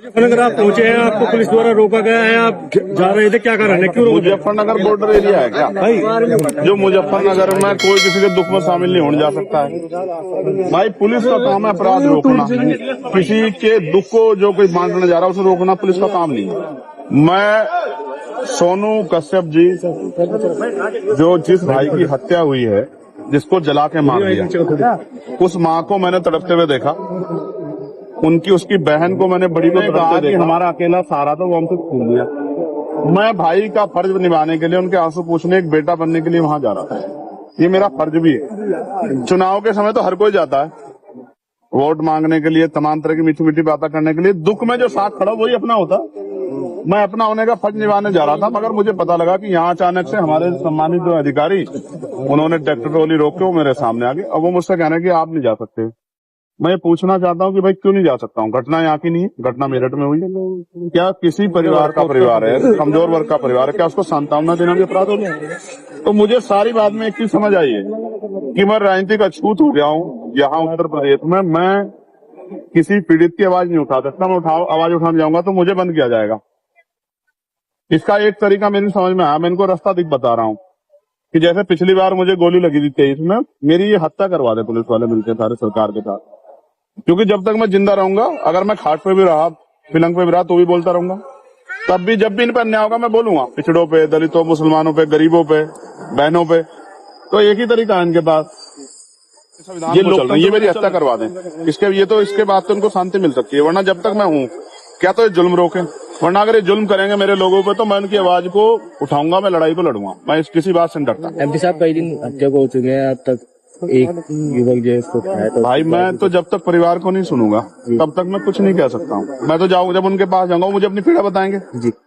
मुजफ्फरनगर आप पहुंचे हैं, आपको पुलिस द्वारा रोका गया है, आप जा रहे थे, क्या कारण है, क्यों रोका? मुजफ्फरनगर बॉर्डर एरिया है क्या भाई? जो मुजफ्फरनगर में कोई किसी के दुख में शामिल नहीं होने जा सकता है भाई। पुलिस का काम है अपराध रोकना, किसी के दुख को जो कोई बांटने जा रहा है उसे रोकना पुलिस का काम नहीं है। मैं सोनू कश्यप जी, जो जिस भाई की हत्या हुई है, जिसको जला के मार दिया, उस माँ को मैंने तड़पते हुए देखा, उनकी उसकी बहन को मैंने बड़ी को तड़पते देखा। हमारा अकेला सहारा था, वो हमसे छूट गया। मैं भाई का फर्ज निभाने के लिए, उनके आंसू पूछने, एक बेटा बनने के लिए वहां जा रहा था। ये मेरा फर्ज भी है। चुनाव के समय तो हर कोई जाता है वोट मांगने के लिए, तमाम तरह की मीठी मीठी बातें करने के लिए। दुख में जो साथ खड़ा वही अपना होता। मैं अपना होने का फर्ज निभाने जा रहा था, मगर मुझे पता लगा कि यहाँ अचानक से हमारे सम्मानित जो अधिकारी, उन्होंने ट्रैक्टर ट्रॉली रोक के वो मेरे सामने आ गए। अब वो मुझसे कह रहे हैं कि आप नहीं जा सकते। मैं ये पूछना चाहता हूँ कि भाई क्यों नहीं जा सकता हूँ? घटना यहाँ की नहीं है, घटना मेरठ में हुई है। क्या किसी परिवार का परिवार है, कमजोर वर्ग का परिवार है, क्या उसको सांत्वना देना भी अपराध हो गया? तो मुझे सारी बात में एक चीज समझ आई है कि मैं राजनीतिक अछूत हो गया हूँ। यहाँ उत्तर प्रदेश में मैं किसी पीड़ित की आवाज नहीं उठा सकता। मैं आवाज उठाने जाऊंगा तो मुझे बंद किया जाएगा। इसका एक तरीका मेरी समझ में आया, मैं इनको रास्ता दिख बता रहा हूँ कि जैसे पिछली बार मुझे गोली लगी थी 23 में, मेरी ये हत्या करवा दे पुलिस वाले मिलकर सारे सरकार के साथ। क्योंकि जब तक मैं जिंदा रहूंगा, अगर मैं खाट पे भी रहा, पिलंग पे भी रहा, तो भी बोलता रहूंगा। तब भी जब भी इन पर अन्याय होगा मैं बोलूंगा, पिछड़ों पे, दलितों, मुसलमानों पे, गरीबों पे, बहनों पे। तो एक ही तरीका है इनके पास, ये लोग ये मेरी हत्या करवा दें। इसके बाद तो उनको शांति मिल सकती है, वरना जब तक मैं हूँ क्या तो ये जुल्म रोके, वरना अगर ये जुल्म करेंगे मेरे लोगों पे तो मैं उनकी आवाज को उठाऊंगा, मैं लड़ाई को लड़ूंगा। मैं किसी बात से नहीं डरता। एमपी साहब कई दिन हत्या को हो चुके हैं, अब तक एक युवक जो है इसको खाया। तो भाई मैं तो जब तक परिवार को नहीं सुनूंगा तब तक मैं कुछ नहीं कह सकता हूँ। मैं तो जाऊँ, जब उनके पास जाऊंगा, मुझे अपनी पीड़ा बताएंगे।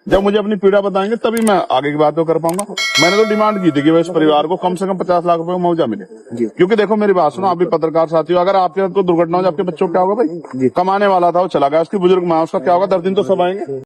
जब मुझे अपनी पीड़ा बताएंगे तभी मैं आगे की बात तो कर पाऊंगा। मैंने तो डिमांड की थी कि इस परिवार को कम से कम 50 लाख रुपए का मुआवजा मिले। क्योंकि देखो मेरी बात सुनो, आप भी पत्रकार साथी हो, अगर आपके साथ कोई दुर्घटना हो, आपके बच्चों क्या होगा भाई? कमाने वाला था वो चला गया, उसकी बुजुर्ग माँ, उसका क्या होगा? 10 दिन तो सब आएंगे।